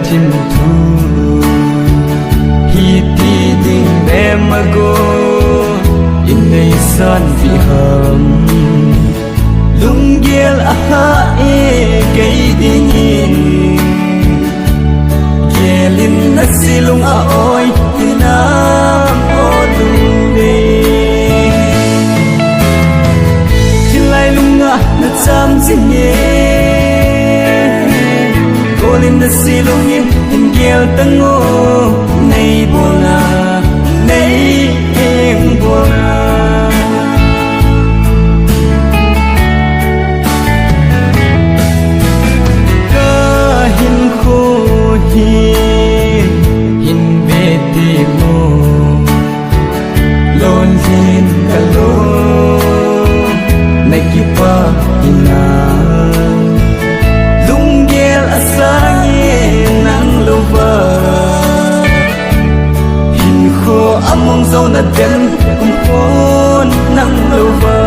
chim thu hi ti ding em go in nay san vi ham lung gel aha e kai ding in gelin na silung a oi na o lung de chilai lunga na cham jinge golin na silung in gel tango nei bona nei eng bona hin ve ti mo lon hin kalo nai ki pa ina lung gel asangi nang lova hin kho among zo na den kum pon nang lova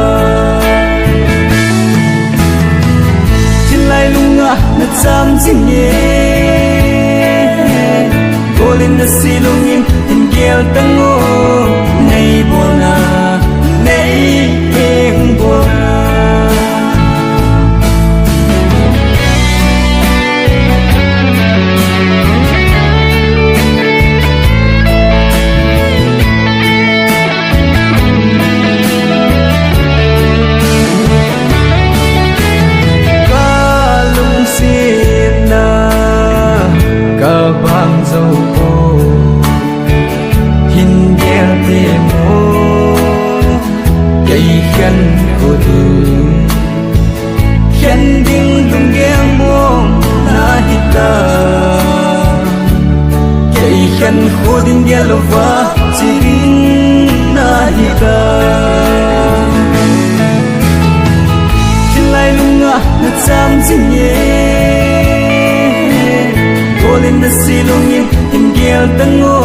chilai lunga na cham jinge golin na silung in gel tango nei bona nei eng bona kalung sin na ka bang zo khen cô thương khen đinh lung gheng mong na hita kay khen cô đinh gheng lova chỉ bin na hita chilai lunga na cham jinge golin na silung in ghel tango